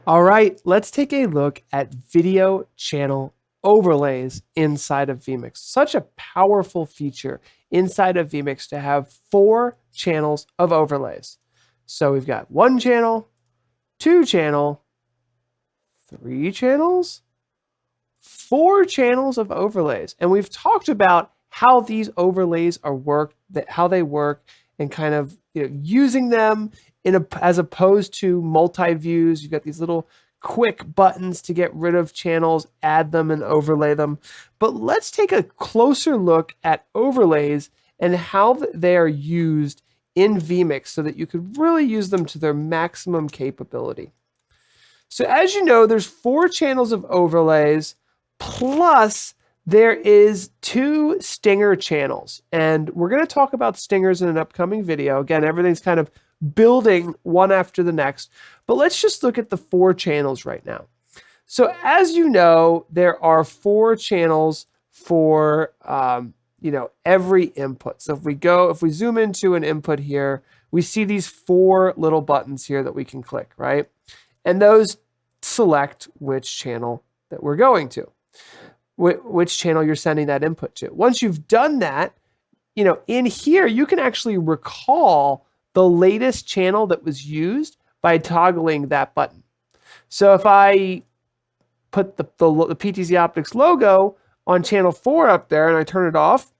All right, let's take a look at video channel overlays inside of vMix. Such a powerful feature inside of vMix to have 4 channels of overlays. So we've got 1 channel, 2 channel, 3 channels, 4 channels of overlays. And we've talked about how these overlays are how they work, and kind of using them as opposed to multi-views. You've got these little quick buttons to get rid of channels, add them and overlay them. But let's take a closer look at overlays and how they are used in vMix so that you could really use them to their maximum capability. So as you know, there's 4 channels of overlays, plus there is 2 stinger channels. And we're going to talk about stingers in an upcoming video. Again, everything's kind of building one after the next. But let's just look at the 4 channels right now. So as you know, there are 4 channels for every input. So if we zoom into an input here, we see these 4 little buttons here that we can click, right? And those select which channel that we're going to, which channel you're sending that input to. Once you've done that, in here, you can actually recall the latest channel that was used by toggling that button. So if I put the PTZ Optics logo on channel 4 up there and I turn it off,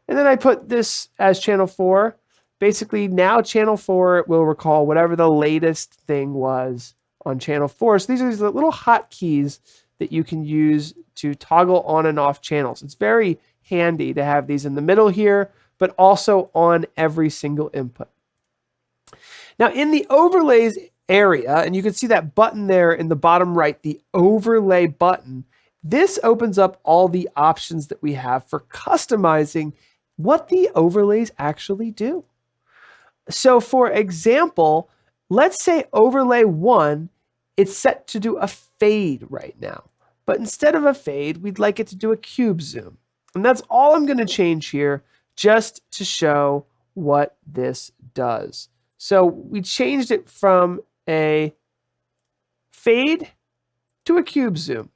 and then I put this as channel 4, basically now channel 4 will recall whatever the latest thing was on channel 4. So these are these little hotkeys that you can use to toggle on and off channels. It's very handy to have these in the middle here, but also on every single input. Now in the overlays area, and you can see that button there in the bottom right, the overlay button, this opens up all the options that we have for customizing what the overlays actually do. So for example, let's say overlay 1, it's set to do a fade right now. But instead of a fade, we'd like it to do a cube zoom. And that's all I'm going to change here just to show what this does. So we changed it from a fade to a cube zoom.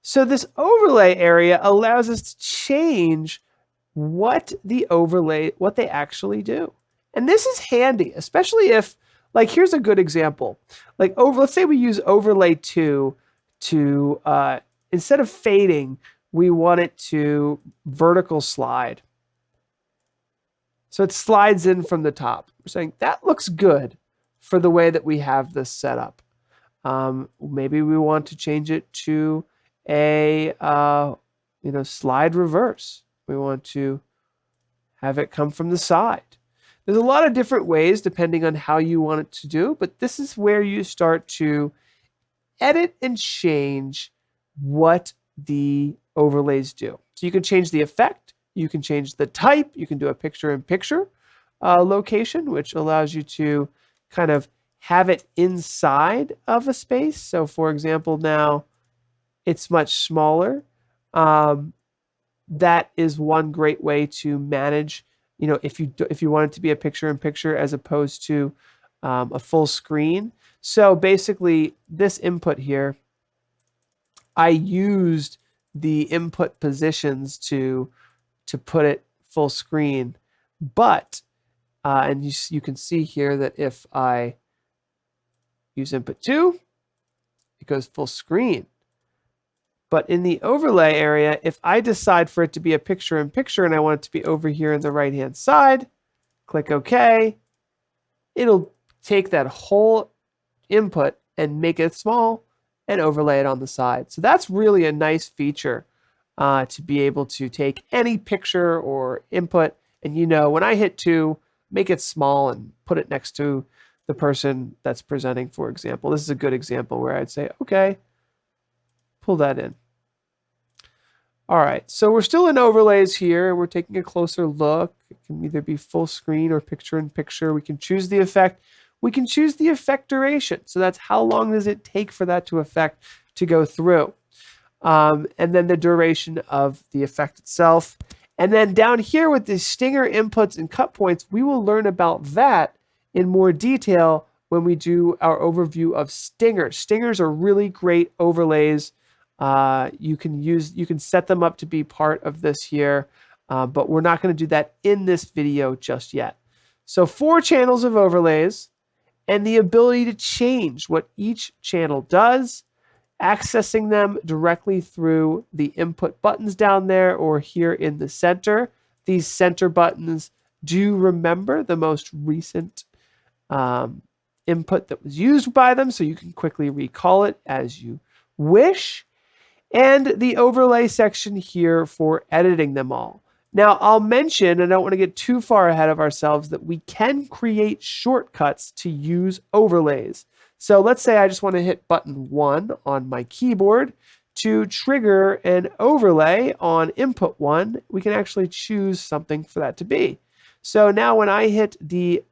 So this overlay area allows us to change what they actually do. And this is handy, especially if, like, here's a good example. Like, let's say we use overlay 2 to, instead of fading, we want it to vertical slide. So it slides in from the top. We're saying that looks good for the way that we have this set up. Maybe we want to change it to a slide reverse. We want to have it come from the side. There's a lot of different ways depending on how you want it to do, but this is where you start to edit and change what the overlays do. So you can change the effect, you can change the type, you can do a picture-in-picture location, which allows you to kind of have it inside of a space. So for example, now it's much smaller. That is one great way to manage, if you want it to be a picture-in-picture as opposed to a full screen. So basically, this input here, I used the input positions to put it full screen, but and you can see here that if I use input 2, it goes full screen. But in the overlay area, if I decide for it to be a picture-in-picture and I want it to be over here on the right-hand side, click OK, it'll take that whole input and make it small and overlay it on the side. So that's really a nice feature to be able to take any picture or input and, when I hit 2, make it small and put it next to the person that's presenting, for example. This is a good example where I'd say, okay, pull that in. All right, so we're still in overlays here. We're taking a closer look. It can either be full screen or picture-in-picture. We can choose the effect. We can choose the effect duration. So that's how long does it take for that to go through. And then the duration of the effect itself. And then down here with the stinger inputs and cut points, we will learn about that in more detail when we do our overview of stingers. Stingers are really great overlays. You can set them up to be part of this here, but we're not going to do that in this video just yet. So 4 channels of overlays and the ability to change what each channel does, accessing them directly through the input buttons down there or here in the center. These center buttons do remember the most recent input that was used by them, so you can quickly recall it as you wish. And the overlay section here for editing them all. Now, I'll mention, and I don't want to get too far ahead of ourselves, that we can create shortcuts to use overlays. So let's say I just want to hit button 1 on my keyboard to trigger an overlay on input 1. We can actually choose something for that to be. So now when I hit the,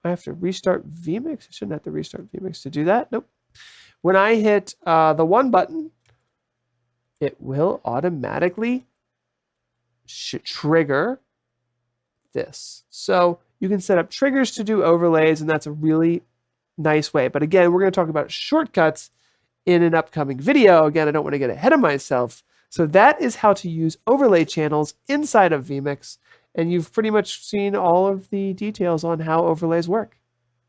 I have to restart vMix. I shouldn't have to restart vMix to do that. Nope. When I hit the 1 button, it will automatically trigger this. So you can set up triggers to do overlays, and that's a really nice way. But again, we're going to talk about shortcuts in an upcoming video. Again, I don't want to get ahead of myself. So that is how to use overlay channels inside of vMix. And you've pretty much seen all of the details on how overlays work.